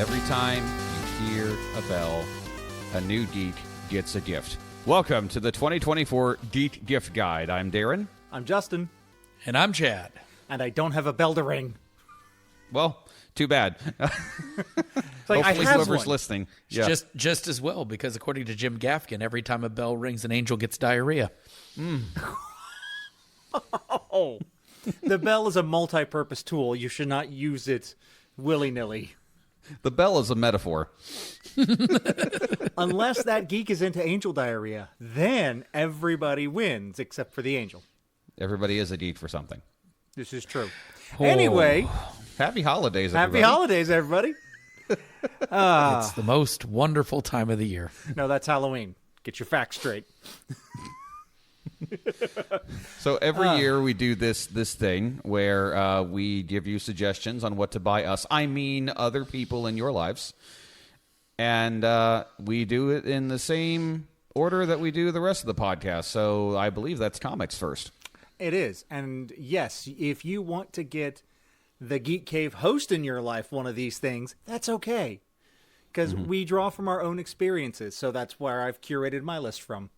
Every time you hear a bell, a new geek gets a gift. Welcome to the 2024 Geek Gift Guide. I'm Darren. I'm Justin. And I'm Chad. And I don't have a bell to ring. Well, too bad. Like, Hopefully whoever's listening. Yeah. Just as well, because according to Jim Gaffigan, every time a bell rings, an angel gets diarrhea. Oh. The bell is a multi-purpose tool. You should not use it willy-nilly. The bell is a metaphor. Unless that geek is into angel diarrhea, then everybody wins except for the angel. Everybody is a geek for something. This is true. Anyway. Happy holidays, everybody. Happy holidays, everybody. It's the most wonderful time of the year. No, that's Halloween. Get your facts straight. So every year we do this thing where we give you suggestions on what to buy us. I mean other people in your lives. And we do it in the same order that we do the rest of the podcast. So I believe that's comics first. It is. And yes, if you want to get the Geek Cave host in your life one of these things, that's okay. Because we draw from our own experiences. So that's where I've curated my list from.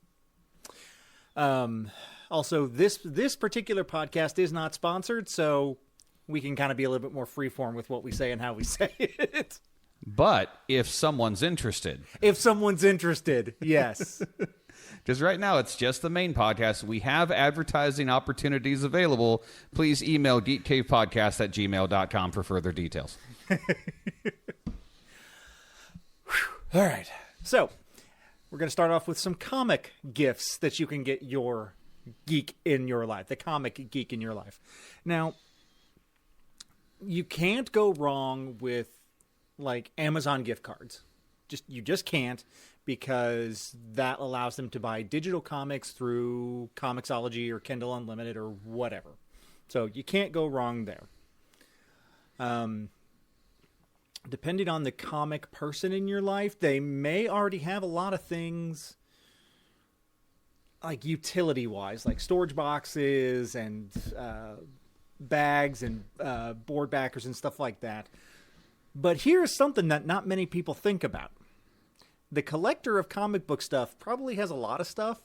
Also, this particular podcast is not sponsored, so we can kind of be a little bit more freeform with what we say and how we say it. But if someone's interested. If someone's interested, yes. Because right now it's just the main podcast. We have advertising opportunities available. Please email geekcavepodcast@gmail.com for further details. All right. So, we're going to start off with some comic gifts that you can get your geek in your life, the comic geek in your life. Now, you can't go wrong with, like, Amazon gift cards. You just can't, because that allows them to buy digital comics through Comixology or Kindle Unlimited or whatever. So you can't go wrong there. Depending on the comic person in your life, they may already have a lot of things like utility-wise, like storage boxes and bags and board backers and stuff like that. But here's something that not many people think about. The collector of comic book stuff probably has a lot of stuff,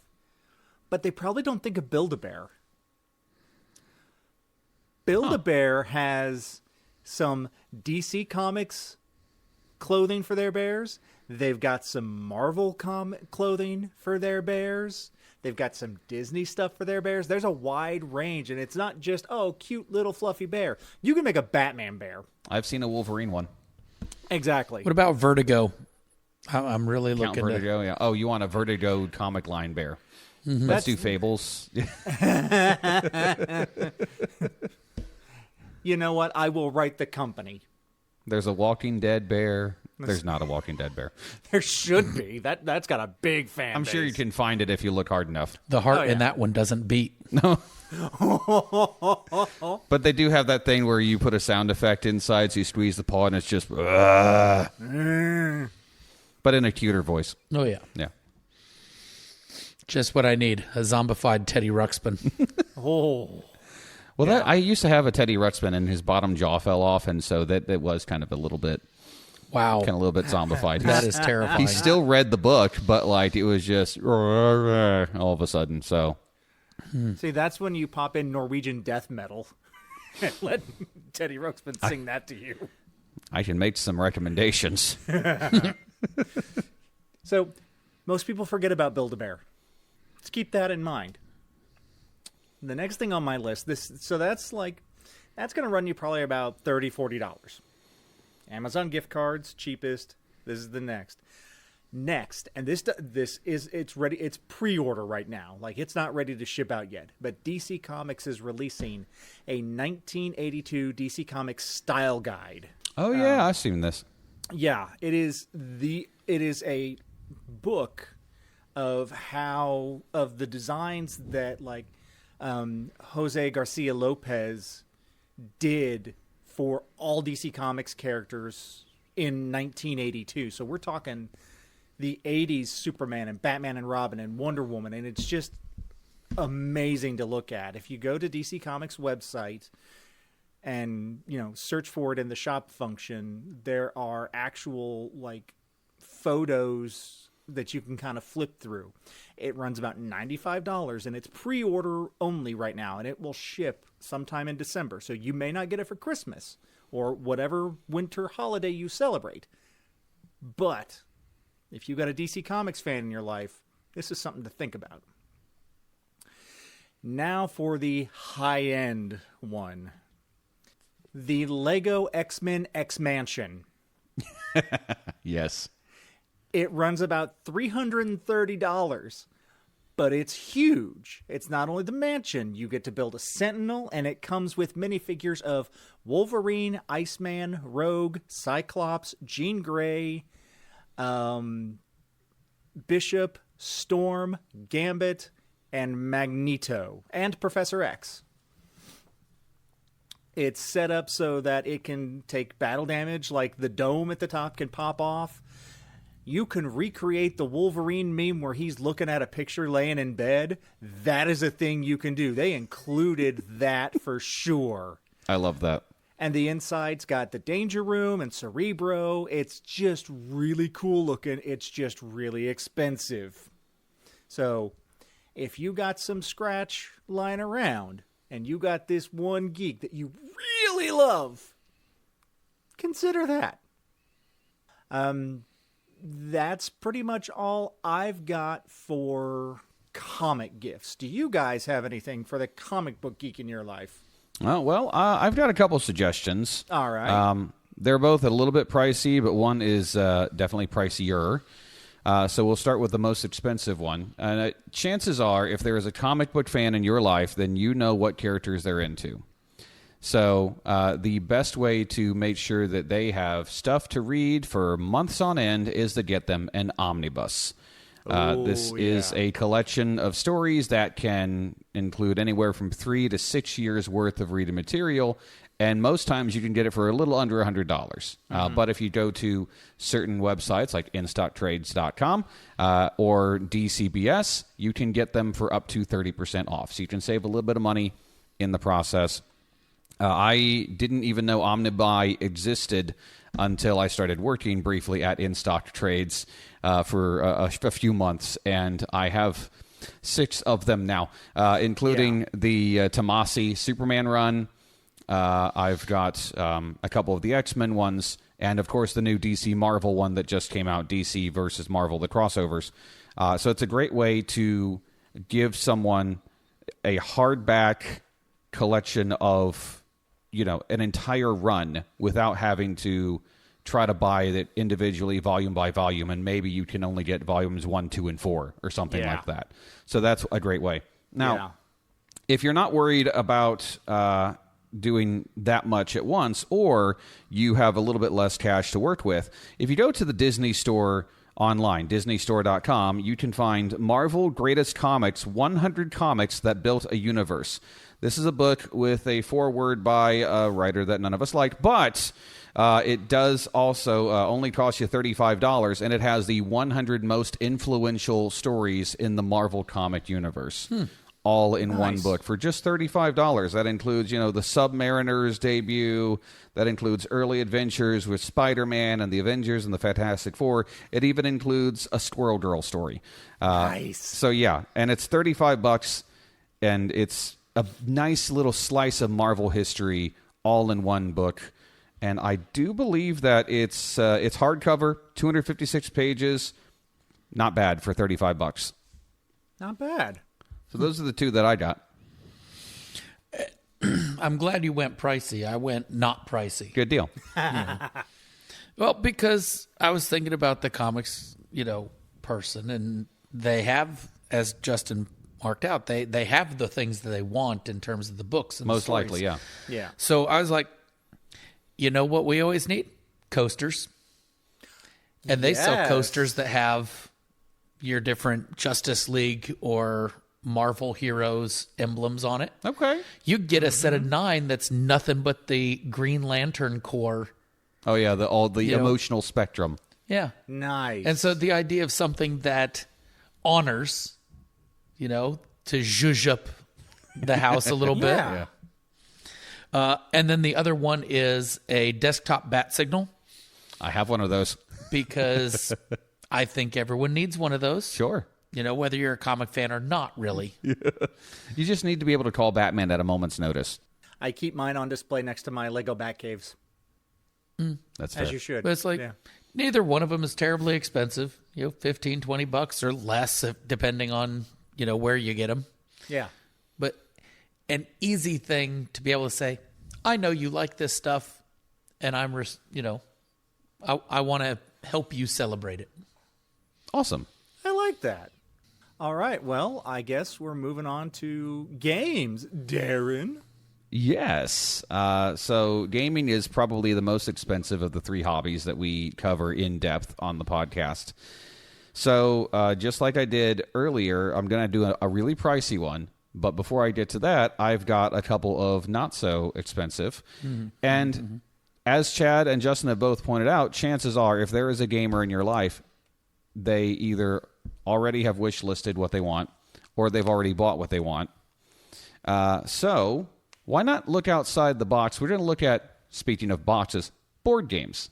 but they probably don't think of Build-A-Bear. Build-A-Bear has some DC Comics clothing for their bears. They've got some Marvel comic clothing for their bears. They've got some Disney stuff for their bears. There's a wide range, and it's not just, oh, cute little fluffy bear. You can make a Batman bear. I've seen a Wolverine one. Exactly. What about Vertigo? I'm really looking at Vertigo, yeah. Oh, you want a Vertigo comic line bear. Mm-hmm. Let's do Fables. You know what? I will write the company. There's a Walking Dead bear. There's not a Walking Dead bear. There should be. That's got a big fan I'm base. sure you can find it if you look hard enough. The heart in that one doesn't beat. No. But they do have that thing where you put a sound effect inside, so you squeeze the paw, and it's just... but in a cuter voice. Oh, yeah. Yeah. Just what I need. A zombified Teddy Ruxpin. Oh. Well, I used to have a Teddy Ruxpin, and his bottom jaw fell off, and so that was kind of a little bit... Wow. Kind of a little bit zombified. That is terrifying. He still read the book, but like it was just all of a sudden. So, see, that's when you pop in Norwegian death metal and let Teddy Ruxpin sing that to you. I can make some recommendations. So, most people forget about Build-A-Bear. Let's keep that in mind. The next thing on my list, that's going to run you probably about $30, $40. Amazon gift cards, cheapest. This is the next. And it's ready. It's pre-order right now. Like, it's not ready to ship out yet. But DC Comics is releasing a 1982 DC Comics style guide. Oh yeah, I've seen this. Yeah, it is a book of the designs that Jose Garcia Lopez did for all DC Comics characters in 1982. So we're talking the 80s Superman and Batman and Robin and Wonder Woman, and it's just amazing to look at. If you go to DC Comics website and, search for it in the shop function, there are actual, photos that you can kind of flip through. It runs about $95, and it's pre-order only right now, and it will ship sometime in December. So you may not get it for Christmas or whatever winter holiday you celebrate. But if you've got a DC Comics fan in your life, this is something to think about. Now for the high-end one. The Lego X-Men X-Mansion. Yes. It runs about $330, but it's huge. It's not only the mansion. You get to build a Sentinel, and it comes with minifigures of Wolverine, Iceman, Rogue, Cyclops, Jean Grey, Bishop, Storm, Gambit, and Magneto, and Professor X. It's set up so that it can take battle damage, like the dome at the top can pop off. You can recreate the Wolverine meme where he's looking at a picture laying in bed. That is a thing you can do. They included that for sure. I love that. And the inside's got the Danger Room and Cerebro. It's just really cool looking. It's just really expensive. So if you got some scratch lying around and you got this one geek that you really love, consider that. That's pretty much all I've got for comic gifts. Do you guys have anything for the comic book geek in your life? Oh, well, I've got a couple suggestions. All right. They're both a little bit pricey, but one is definitely pricier. So we'll start with the most expensive one. Chances are, if there is a comic book fan in your life, then you know what characters they're into. So the best way to make sure that they have stuff to read for months on end is to get them an omnibus. This is a collection of stories that can include anywhere from 3 to 6 years worth of reading material, and most times you can get it for a little under $100. But if you go to certain websites like InStockTrades.com or DCBS, you can get them for up to 30% off. So you can save a little bit of money in the process. I didn't even know Omnibuy existed until I started working briefly at In Stock Trades for a few months, and I have 6 of them now, including the Tomasi Superman run. I've got a couple of the X-Men ones, and of course the new DC Marvel one that just came out, DC versus Marvel, the crossovers. So it's a great way to give someone a hardback collection of, an entire run without having to try to buy it individually, volume by volume, and maybe you can only get volumes 1, 2, and 4 or something like that. So that's a great way. Now, if you're not worried about doing that much at once, or you have a little bit less cash to work with, if you go to the Disney Store online, disneystore.com, you can find Marvel Greatest Comics, 100 Comics That Built a Universe. This is a book with a foreword by a writer that none of us like, but it does also only cost you $35, and it has the 100 most influential stories in the Marvel comic universe. All in one book for just $35. That includes, the Submariner's debut. That includes early adventures with Spider-Man and the Avengers and the Fantastic Four. It even includes a Squirrel Girl story. Nice. So yeah, and it's $35, and it's a nice little slice of Marvel history all in one book. And I do believe that it's hardcover, 256 pages. Not bad for $35. Not bad. So those are the 2 that I got. I'm glad you went pricey. I went not pricey. Good deal. Well, because I was thinking about the comics, person, and they have, as Justin marked out, they have the things that they want in terms of the books and Most the stories. likely, yeah. Yeah. So I was like, you know what we always need? Coasters. And they sell coasters that have your different Justice League or Marvel Heroes emblems on it. Okay. You get a set of 9 that's nothing but the Green Lantern Corps. Oh, yeah, all the emotional spectrum. Yeah. Nice. And so the idea of something that honors, to zhuzh up the house a little bit. Yeah. And then the other one is a desktop bat signal. I have one of those. Because I think everyone needs one of those. Sure. You know, whether you're a comic fan or not, really. Yeah. You just need to be able to call Batman at a moment's notice. I keep mine on display next to my Lego Batcaves. That's fair. As you should. But it's like, neither one of them is terribly expensive. You know, $15, $20 or less, depending on, you know, where you get them. Yeah. But an easy thing to be able to say, I know you like this stuff, and I want to help you celebrate it. Awesome. I like that. All right. Well, I guess we're moving on to games. Darren? Yes. So gaming is probably the most expensive of the three hobbies that we cover in depth on the podcast. So just like I did earlier, I'm going to do a really pricey one. But before I get to that, I've got a couple of not so expensive. And as Chad and Justin have both pointed out, chances are if there is a gamer in your life, they either already have wish listed what they want or they've already bought what they want. So why not look outside the box? We're going to look at, speaking of boxes, board games.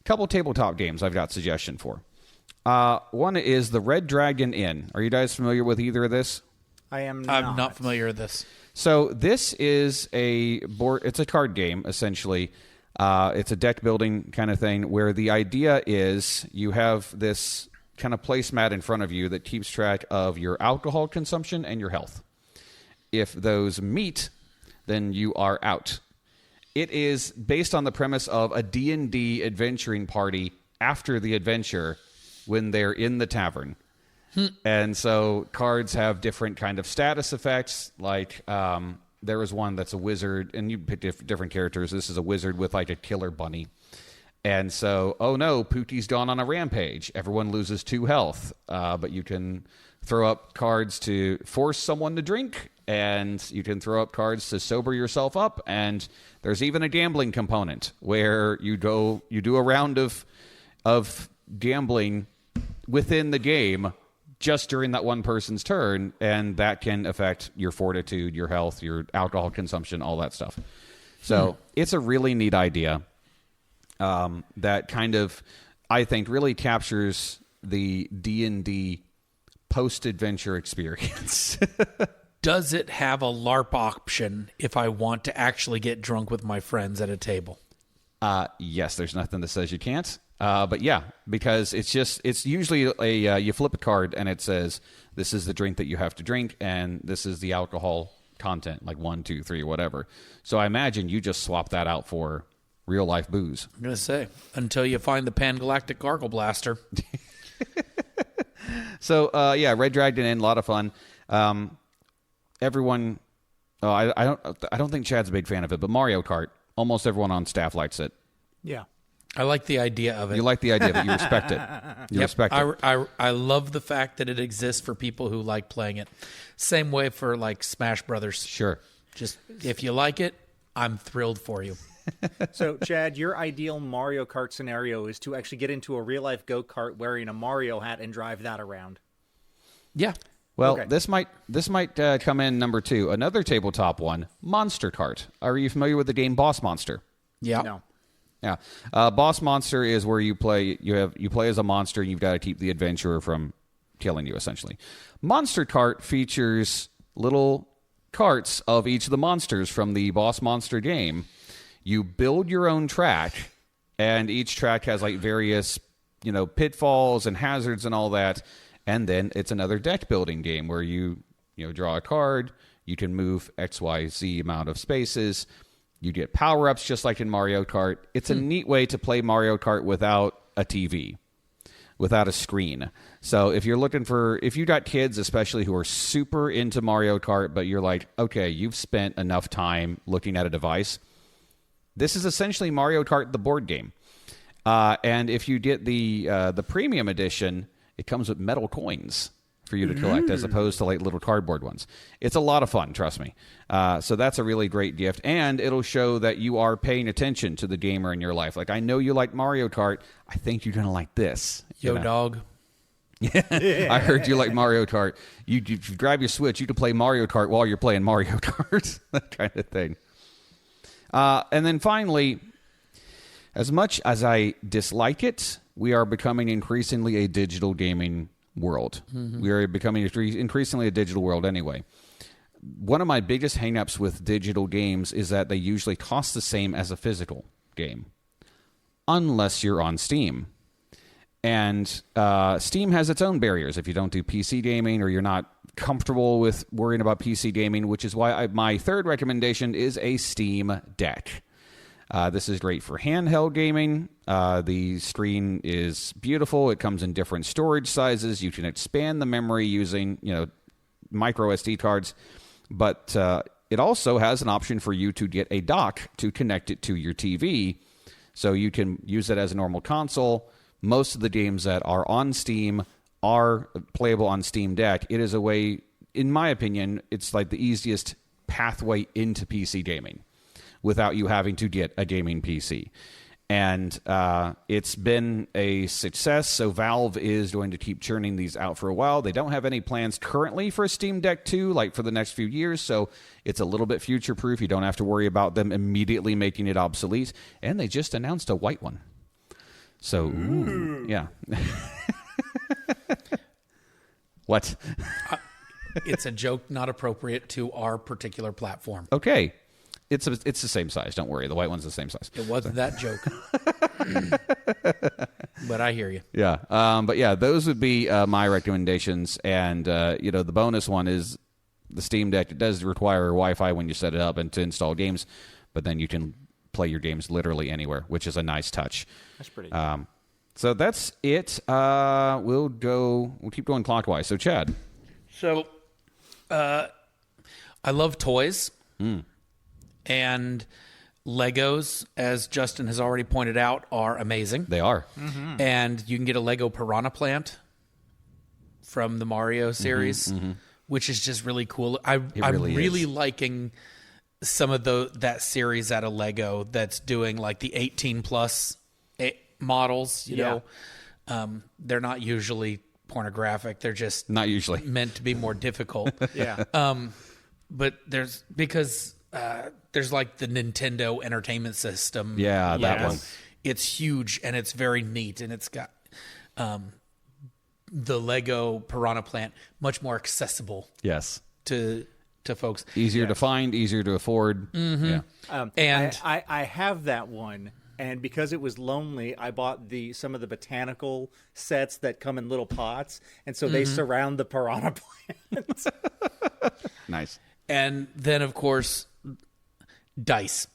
A couple tabletop games I've got suggestion for. One is the Red Dragon Inn. Are you guys familiar with either of this? I'm not familiar with this. So this is a board. It's a card game, essentially. It's a deck building kind of thing where the idea is you have this kind of placemat in front of you that keeps track of your alcohol consumption and your health. If those meet, then you are out. It is based on the premise of a D&D adventuring party after the adventure when they're in the tavern. And so cards have different kind of status effects. Like there is one that's a wizard, and you pick different characters. This is a wizard with like a killer bunny. And so, oh no, Pootie's gone on a rampage. Everyone loses 2 health. But you can throw up cards to force someone to drink, and you can throw up cards to sober yourself up. And there's even a gambling component where you do a round of gambling within the game just during that one person's turn, and that can affect your fortitude, your health, your alcohol consumption, all that stuff. So it's a really neat idea that kind of, I think, really captures the D&D post-adventure experience. Does it have a LARP option if I want to actually get drunk with my friends at a table? Yes, there's nothing that says you can't. But yeah, because it's usually you flip a card and it says, this is the drink that you have to drink, and this is the alcohol content, like 1, 2, 3, whatever. So I imagine you just swap that out for real life booze. I'm going to say, until you find the Pan-Galactic Gargle Blaster. So, yeah, Red Dragon Inn, a lot of fun. Everyone, I don't think Chad's a big fan of it, but Mario Kart, almost everyone on staff likes it. Yeah. I like the idea of it. You like the idea of it. You respect it. You respect it. I love the fact that it exists for people who like playing it. Same way for like Smash Brothers. Sure. Just if you like it, I'm thrilled for you. So, Chad, your ideal Mario Kart scenario is to actually get into a real-life go-kart wearing a Mario hat and drive that around. Yeah. Well, okay. this might come in number 2. Another tabletop one, Monster Kart. Are you familiar with the game Boss Monster? Yeah. No. Yeah. Boss Monster is where you play as a monster, and you've got to keep the adventurer from killing you, essentially. Monster Kart features little carts of each of the monsters from the Boss Monster game. You build your own track, and each track has like various, pitfalls and hazards and all that. And then it's another deck building game where you draw a card, you can move X, Y, Z amount of spaces. You get power-ups just like in Mario Kart. It's a neat way to play Mario Kart without a TV, without a screen. So if you got kids, especially who are super into Mario Kart, but you're like, okay, you've spent enough time looking at a device, this is essentially Mario Kart, the board game. And if you get the premium edition, it comes with metal coins for you to collect as opposed to like little cardboard ones. It's a lot of fun, trust me. So that's a really great gift, and it'll show that you are paying attention to the gamer in your life. Like, I know you like Mario Kart. I think you're going to like this. Yo, dog. Yeah. I heard you like Mario Kart. You grab your Switch, you can play Mario Kart while you're playing Mario Kart. That kind of thing. And then finally, as much as I dislike it, we are becoming increasingly a digital gaming world. We are becoming increasingly a digital world anyway. One of my biggest hangups with digital games is that they usually cost the same as a physical game, unless you're on Steam. And Steam has its own barriers if you don't do PC gaming or you're not comfortable with worrying about PC gaming, which is why my third recommendation is a Steam Deck. This is great for handheld gaming. The screen is beautiful. It comes in different storage sizes. You can expand the memory using, micro SD cards. But it also has an option for you to get a dock to connect it to your TV. So you can use it as a normal console. Most of the games that are on Steam are playable on Steam Deck. It is a way, in my opinion, it's like the easiest pathway into PC gaming without you having to get a gaming PC. And it's been a success, so Valve is going to keep churning these out for a while. They don't have any plans currently for a Steam Deck 2, like for the next few years, so it's a little bit future-proof. You don't have to worry about them immediately making it obsolete. And they just announced a white one. So, yeah. What? It's a joke not appropriate to our particular platform. Okay. It's the same size. Don't worry. The white one's the same size. It wasn't that joke. But I hear you. Yeah. But yeah, those would be my recommendations. And, the bonus one is the Steam Deck. It does require Wi-Fi when you set it up and to install games, but then you can play your games literally anywhere, which is a nice touch. That's pretty good. So that's it. We'll keep going clockwise. So Chad. So I love toys. And Legos, as Justin has already pointed out, are amazing. They are. And you can get a Lego Piranha Plant from the Mario series, which is just really cool. I'm really liking some of that series out of Lego that's doing like the 18 plus models, you know. They're not usually pornographic. They're just not usually meant to be more difficult. Yeah. But there's like the Nintendo Entertainment System. Yeah, that one. It's huge and it's very neat, and it's got the Lego Piranha Plant much more accessible. Yes. To folks. Easier to find, easier to afford. Yeah. And I have that one, and because it was lonely, I bought some of the botanical sets that come in little pots, and so they surround the piranha plant. Nice. And then, of course, dice.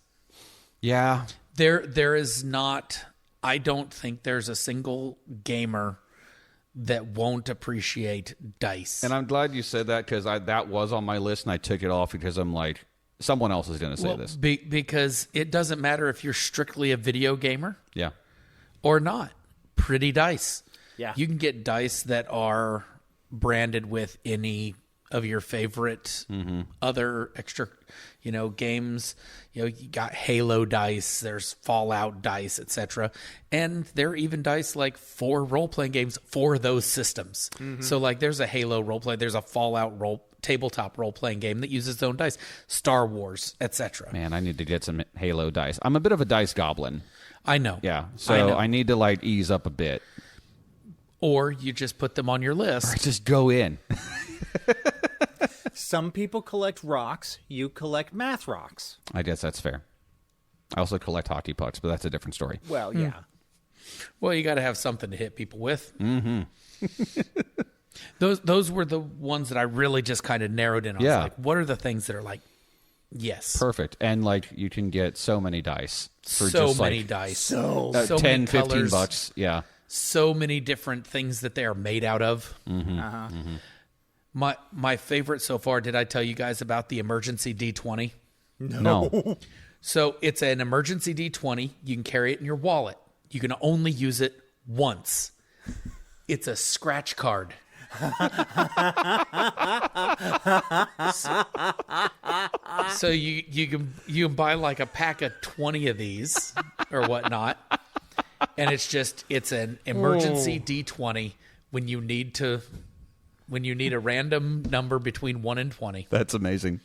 Yeah. There is not, I don't think there's a single gamer that won't appreciate dice. And I'm glad you said that, because that was on my list and I took it off because I'm like, someone else is going to say this. Because it doesn't matter if you're strictly a video gamer or not. Pretty dice. Yeah. You can get dice that are branded with any of your favorite other extra, games. You got Halo dice, there's Fallout dice, etc. And there are even dice like for role-playing games for those systems. So like there's a Halo role-play, there's a Fallout tabletop role-playing game that uses its own dice, Star Wars, etc. Man, I need to get some Halo dice. I'm a bit of a dice goblin. I know. Yeah, so I need to ease up a bit. Or you just put them on your list. Or just go in. Some people collect rocks. You collect math rocks. I guess that's fair. I also collect hockey pucks, but that's a different story. Well, yeah. Well, you got to have something to hit people with. Those were the ones that I really just kind of narrowed in on. Yeah. Like, what are the things that are like, yes. Perfect. And you can get so many dice. For so just many dice. So 10, many 15 colors. bucks. Yeah. So many different things that they are made out of. My favorite so far, did I tell you guys about the emergency D20? No. So it's an emergency D20. You can carry it in your wallet. You can only use it once. It's a scratch card. So you can buy like a pack of 20 of these or whatnot. And it's an emergency D20 when you need a random number between 1 and 20. That's amazing.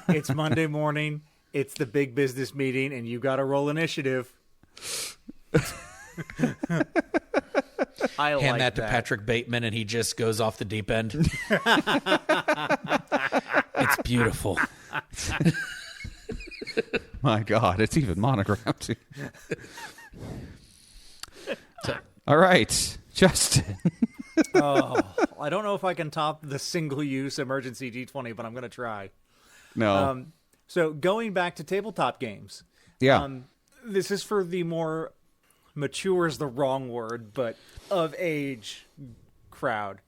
It's Monday morning. It's the big business meeting, and you got to roll initiative. I Hand like that to Patrick Bateman, and he just goes off the deep end. It's beautiful. My God, it's even monogrammed too. All right, Justin. I don't know if I can top the single-use emergency D20, but I'm going to try. No. So going back to tabletop games. Yeah. This is for the more mature is the wrong word, but of age crowd.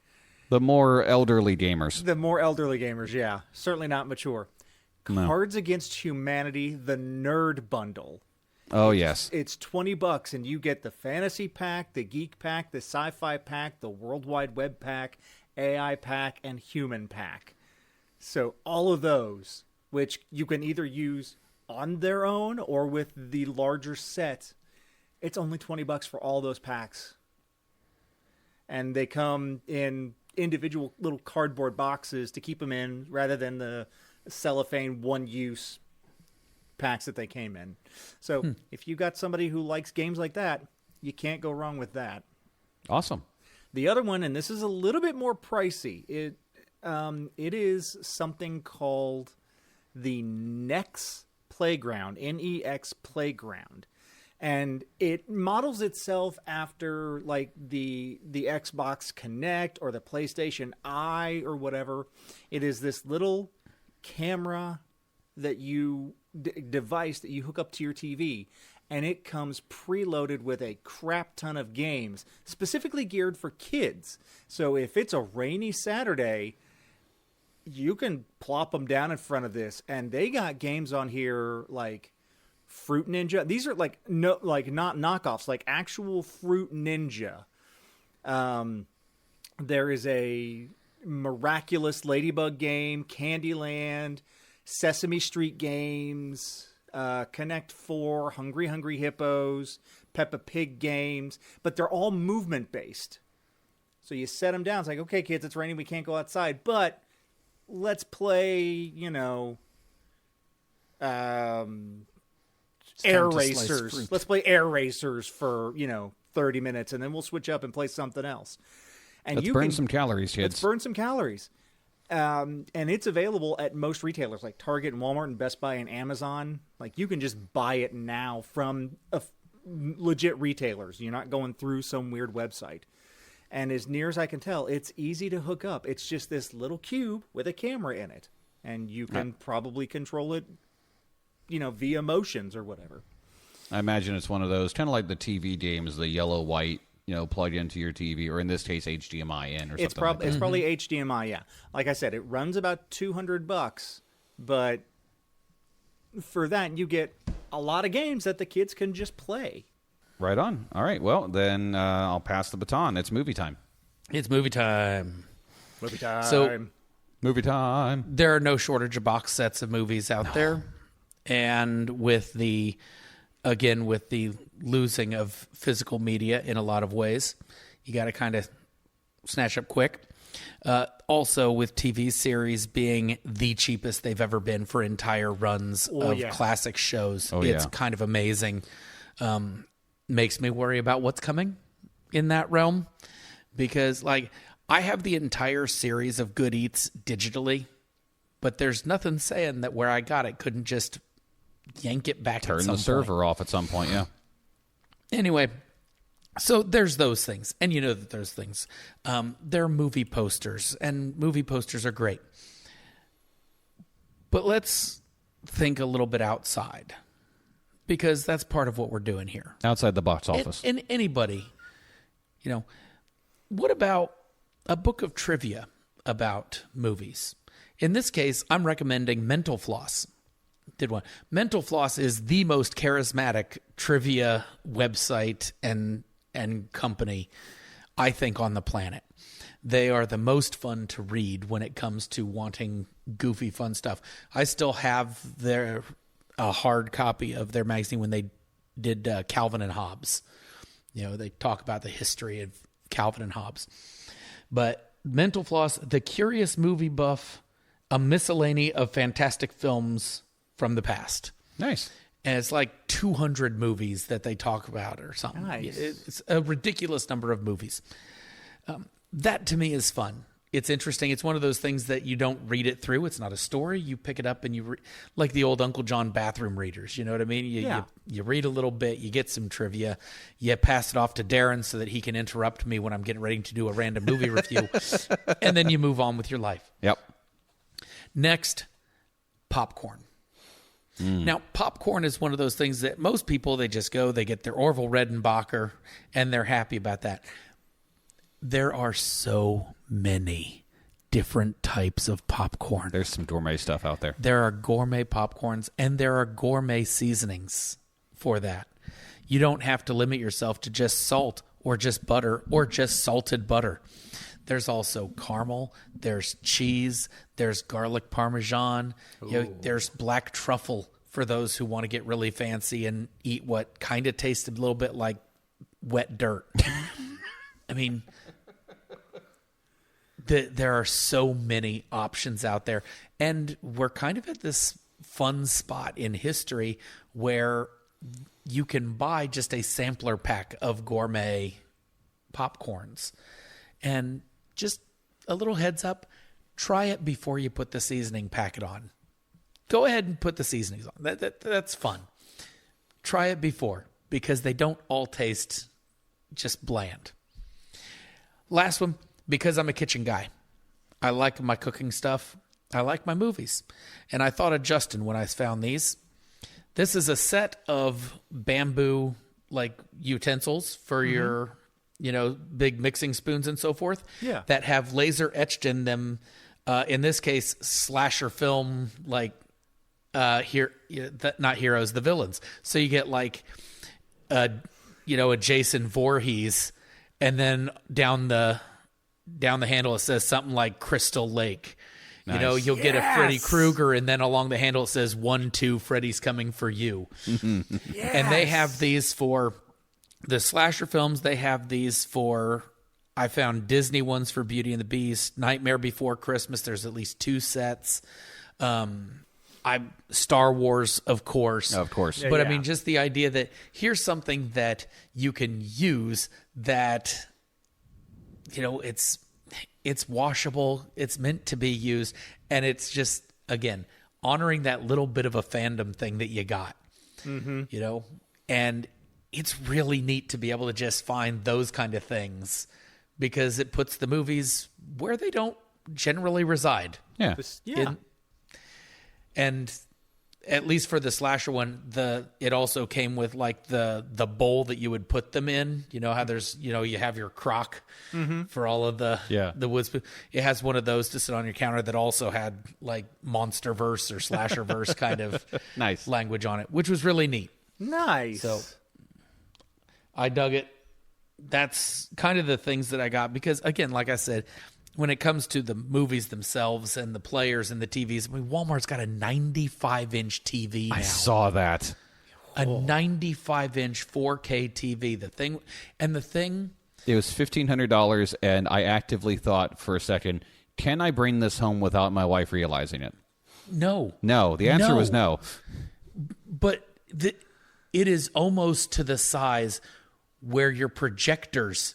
The more elderly gamers. The more elderly gamers, yeah. Certainly not mature. No. Cards Against Humanity, the Nerd Bundle. Oh, yes. It's $20, and you get the Fantasy Pack, the Geek Pack, the Sci-Fi Pack, the World Wide Web Pack, AI Pack, and Human Pack. So all of those, which you can either use on their own or with the larger set, it's only $20 for all those packs. And they come in individual little cardboard boxes to keep them in rather than the cellophane one-use packs that they came in. So if you got somebody who likes games like that, you can't go wrong with that. Awesome. The other one, and this is a little bit more pricey, it is something called the NEX Playground, NEX Playground. And it models itself after like the Xbox Kinect or the PlayStation Eye or whatever. It is this little camera that you device that you hook up to your TV, and it comes preloaded with a crap ton of games specifically geared for kids. So if it's a rainy Saturday, you can plop them down in front of this, and they got games on here like Fruit Ninja. These are like not knockoffs, like actual Fruit Ninja. There is a Miraculous Ladybug game, Candyland, Sesame Street games, Connect 4, Hungry Hippos, Peppa Pig games, but they're all movement based. So you set them down. It's like, okay, kids, it's raining, we can't go outside, but let's play, air racers. Let's play air racers for 30 minutes, and then we'll switch up and play something else. And let's burn some calories, kids. Let's burn some calories. And it's available at most retailers like Target and Walmart and Best Buy and Amazon. Like, you can just buy it now from legit retailers. You're not going through some weird website. And as near as I can tell, it's easy to hook up. It's just this little cube with a camera in it. And you can probably control it, via motions or whatever. I imagine it's one of those, kind of like the TV games, the yellow, white, plug into your TV, or in this case, HDMI in or something like that. It's probably HDMI, yeah. Like I said, it runs about $200, but for that, you get a lot of games that the kids can just play. Right on. All right, well, then I'll pass the baton. It's movie time. It's movie time. Movie time. So, movie time. There are no shortage of box sets of movies out there. And with the losing of physical media in a lot of ways, you got to kind of snatch up quick. Also, with TV series being the cheapest they've ever been for entire runs of classic shows, it's kind of amazing. Makes me worry about what's coming in that realm, because I have the entire series of Good Eats digitally, but there's nothing saying that where I got it couldn't just yank it back. Turn the server off at some point, yeah. Anyway, so there's those things, and that there's things. There are movie posters, and movie posters are great. But let's think a little bit outside, because that's part of what we're doing here. Outside the box office. And anybody, what about a book of trivia about movies? In this case, I'm recommending Mental Floss. Did one. Mental Floss is the most charismatic trivia website and company, I think, on the planet. They are the most fun to read when it comes to wanting goofy, fun stuff. I still have a hard copy of their magazine when they did Calvin and Hobbes. They talk about the history of Calvin and Hobbes. But Mental Floss, The Curious Movie Buff, a miscellany of fantastic films from the past. Nice. And it's like 200 movies that they talk about or something. Nice. It's a ridiculous number of movies. That to me is fun. It's interesting. It's one of those things that you don't read it through. It's not a story. You pick it up and like the old Uncle John bathroom readers. You know what I mean? You read a little bit, you get some trivia, you pass it off to Darren so that he can interrupt me when I'm getting ready to do a random movie review, and then you move on with your life. Yep. Next, popcorn. Now, popcorn is one of those things that most people, they just go, they get their Orville Redenbacher, and they're happy about that. There are so many different types of popcorn. There's some gourmet stuff out there. There are gourmet popcorns, and there are gourmet seasonings for that. You don't have to limit yourself to just salt or just butter or just salted butter. There's also caramel, there's cheese, there's garlic parmesan, there's black truffle for those who want to get really fancy and eat what kind of tastes a little bit like wet dirt. I mean, there are so many options out there, and we're kind of at this fun spot in history where you can buy just a sampler pack of gourmet popcorns. And just a little heads up, try it before you put the seasoning packet on. Go ahead and put the seasonings on. That's fun. Try it before, because they don't all taste just bland. Last one, because I'm a kitchen guy. I like my cooking stuff. I like my movies. And I thought of Justin when I found these. This is a set of bamboo utensils for your big mixing spoons and so forth. Yeah. That have laser etched in them. In this case, slasher film, not heroes, the villains. So you get a Jason Voorhees, and then down the handle it says something like Crystal Lake. Nice. You'll get a Freddy Krueger, and then along the handle it says 1, 2, Freddy's coming for you. Yes. And they have these for the slasher films. They have these for, I found Disney ones for Beauty and the Beast, Nightmare Before Christmas. There's at least 2 sets. Star Wars, of course. Of course. But I mean, just the idea that here's something that you can use that, it's washable, it's meant to be used, and it's just, again, honoring that little bit of a fandom thing that you got. And it's really neat to be able to just find those kind of things, because it puts the movies where they don't generally reside. Yeah. And at least for the slasher one, it also came with the bowl that you would put them in. You know how there's you have your crock for all of the wood spoon. It has one of those to sit on your counter that also had Monsterverse or Slasherverse kind of nice language on it, which was really neat. Nice. So I dug it. That's kind of the things that I got, because again, like I said, when it comes to the movies themselves and the players and the TVs, I mean, Walmart's got a 95-inch TV now. I saw that. A 95-inch 4K TV. The thing. It was $1,500, and I actively thought for a second, can I bring this home without my wife realizing it? No. No. The answer was no. But it is almost to the size where your projectors,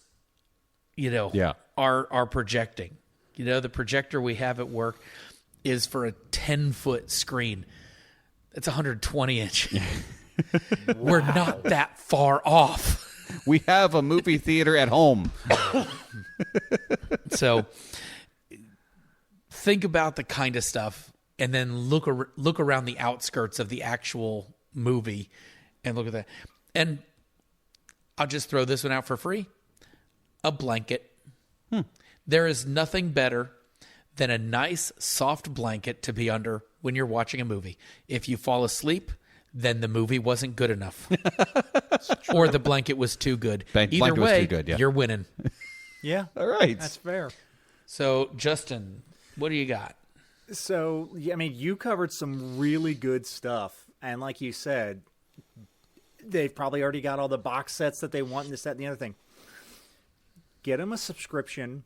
are projecting. The projector we have at work is for a 10-foot screen. It's 120 inch. We're not that far off. We have a movie theater at home. So think about the kind of stuff, and then look around the outskirts of the actual movie and look at that. And I'll just throw this one out for free. A blanket. There is nothing better than a nice, soft blanket to be under when you're watching a movie. If you fall asleep, then the movie wasn't good enough. Or the blanket was too good. Either way, you're winning. Yeah. All right. That's fair. So, Justin, what do you got? So, I mean, you covered some really good stuff. And like you said, they've probably already got all the box sets that they want, and this, that, and the other thing. Get them a subscription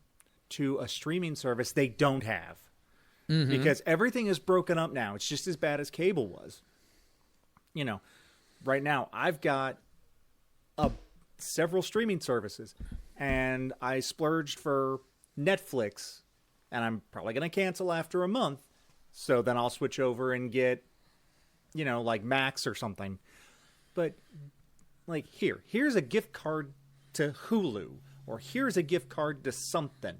to a streaming service they don't have. because everything is broken up now. It's just as bad as cable was. Right now I've got several streaming services, and I splurged for Netflix, and I'm probably going to cancel after a month. So then I'll switch over and get, like Max or something. But like here's a gift card to Hulu, or here's a gift card to something.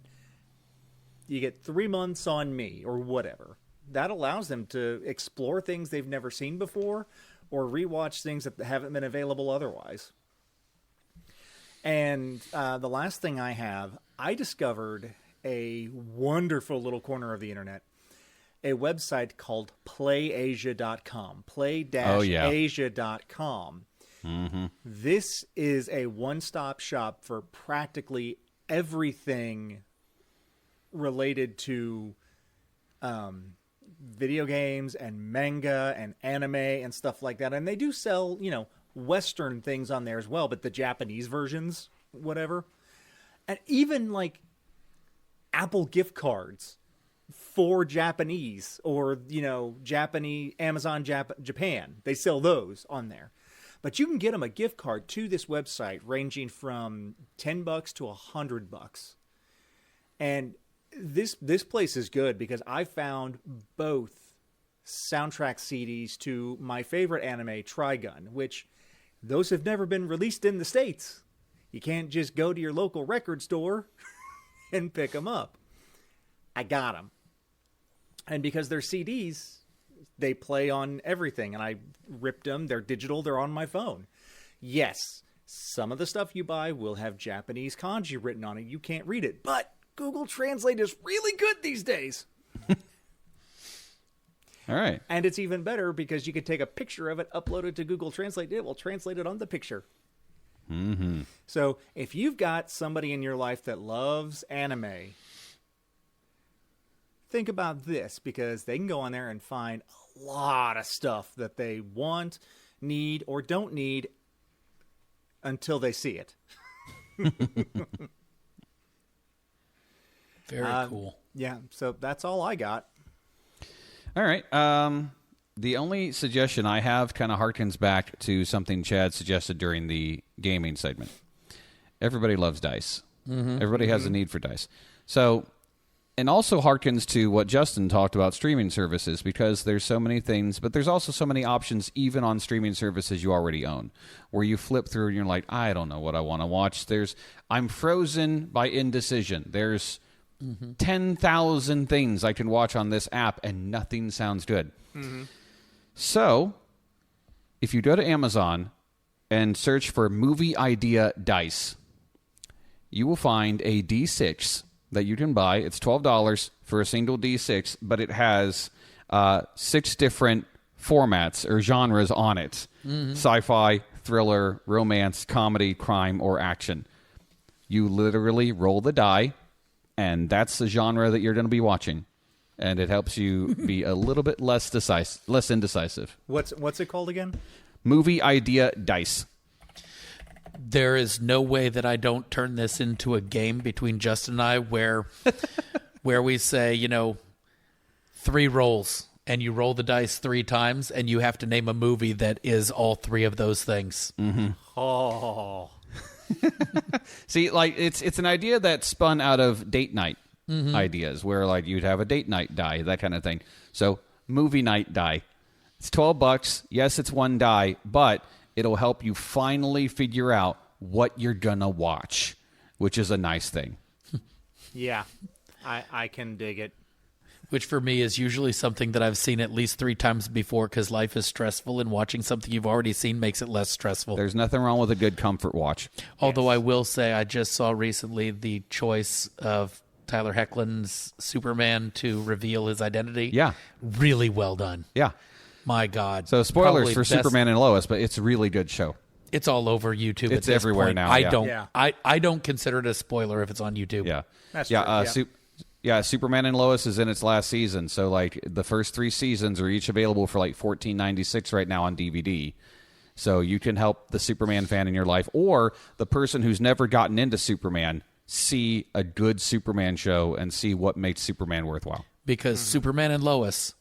You get 3 months on me or whatever. That allows them to explore things they've never seen before, or rewatch things that haven't been available otherwise. And the last thing I discovered a wonderful little corner of the internet, a website called playasia.com, play-asia.com. Mm-hmm. This is a one-stop shop for practically everything related to video games and manga and anime and stuff like that. And they do sell, Western things on there as well, but the Japanese versions, whatever. And even like Apple gift cards for Japanese, or, Japanese, Amazon Japan. They sell those on there. But you can get them a gift card to this website ranging from $10 to $100. And this place is good because I found both soundtrack CDs to my favorite anime, Trigun, which those have never been released in the States. You can't just go to your local record store and pick them up. I got them. And because they're CDs, they play on everything. And I ripped them. They're digital. They're on my phone. Yes, some of the stuff you buy will have Japanese kanji written on it. You can't read it. But Google Translate is really good these days. All right. And it's even better because you can take a picture of it, upload it to Google Translate. It will translate it on the picture. Mm-hmm. So if you've got somebody in your life that loves anime, think about this, because they can go on there and find a lot of stuff that they want, need, or don't need until they see it. Very cool. Yeah, so that's all I got. All right. The only suggestion I have kind of harkens back to something Chad suggested during the gaming segment. Everybody loves dice. Mm-hmm. Everybody has a need for dice. So, and also harkens to what Justin talked about streaming services, because there's so many things, but there's also so many options even on streaming services you already own, where you flip through and you're like, I don't know what I want to watch. I'm frozen by indecision. There's 10,000 things I can watch on this app, and nothing sounds good. Mm-hmm. So, if you go to Amazon and search for Movie Idea Dice, you will find a D6 that you can buy. It's $12 for a single D6, but it has 6 different formats or genres on it. Mm-hmm. Sci-fi, thriller, romance, comedy, crime, or action. You literally roll the die, and that's the genre that you're going to be watching. And it helps you be a little bit less indecisive. What's it called again? Movie Idea Dice. There is no way that I don't turn this into a game between Justin and I where we say, 3 rolls, and you roll the dice 3 times, and you have to name a movie that is all 3 of those things. Mm-hmm. Oh. See, like it's an idea that spun out of date night ideas, where like you'd have a date night die, that kind of thing. So movie night die. It's $12. Yes, it's 1 die, but it'll help you finally figure out what you're gonna watch, which is a nice thing. Yeah, I can dig it. Which for me is usually something that I've seen at least 3 times before, because life is stressful, and watching something you've already seen makes it less stressful. There's nothing wrong with a good comfort watch. Although I will say I just saw recently the choice of Tyler Hoechlin's Superman to reveal his identity. Yeah. Really well done. Yeah. My God. So spoilers for Superman and Lois, but it's a really good show. It's all over YouTube. It's everywhere now. I don't consider it a spoiler if it's on YouTube. Yeah. That's true. Superman and Lois is in its last season. So like the first 3 seasons are each available for like $14.96 right now on DVD. So you can help the Superman fan in your life, or the person who's never gotten into Superman see a good Superman show and see what makes Superman worthwhile. because Superman and Lois,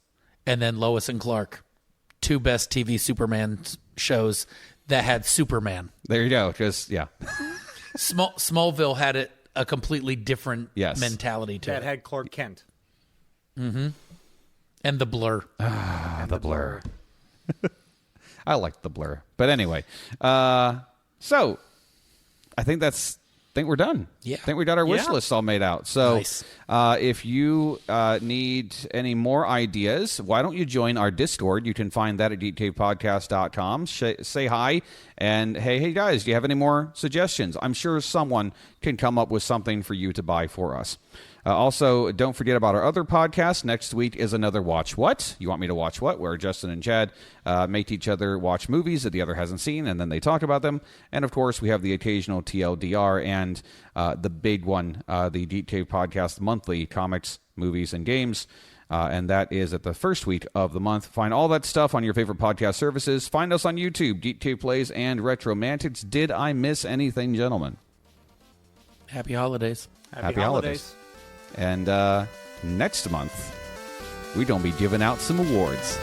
and then Lois and Clark, 2 best TV Superman shows that had Superman. There you go. Just, yeah. Smallville had a completely different mentality to that it. had Clark Kent. Mm-hmm. And the Blur. The Blur. I like the Blur. But anyway, so I think we're done. Yeah. I think we got our wish lists all made out. So Nice. If you need any more ideas, why don't you join our Discord? You can find that at geekcavepodcast.com. Say hi, and hey guys, do you have any more suggestions? I'm sure someone can come up with something for you to buy for us. Also, don't forget about our other podcast. Next week is another Watch What? You Want Me to Watch What? Where Justin and Chad make each other watch movies that the other hasn't seen, and then they talk about them. And, of course, we have the occasional TLDR and the big one, the Geek Cave Podcast Monthly Comics, Movies, and Games. And that is at the first week of the month. Find all that stuff on your favorite podcast services. Find us on YouTube, Geek Cave Plays and Retromantics. Did I miss anything, gentlemen? Happy holidays. Happy holidays. And next month, we're going to be giving out some awards.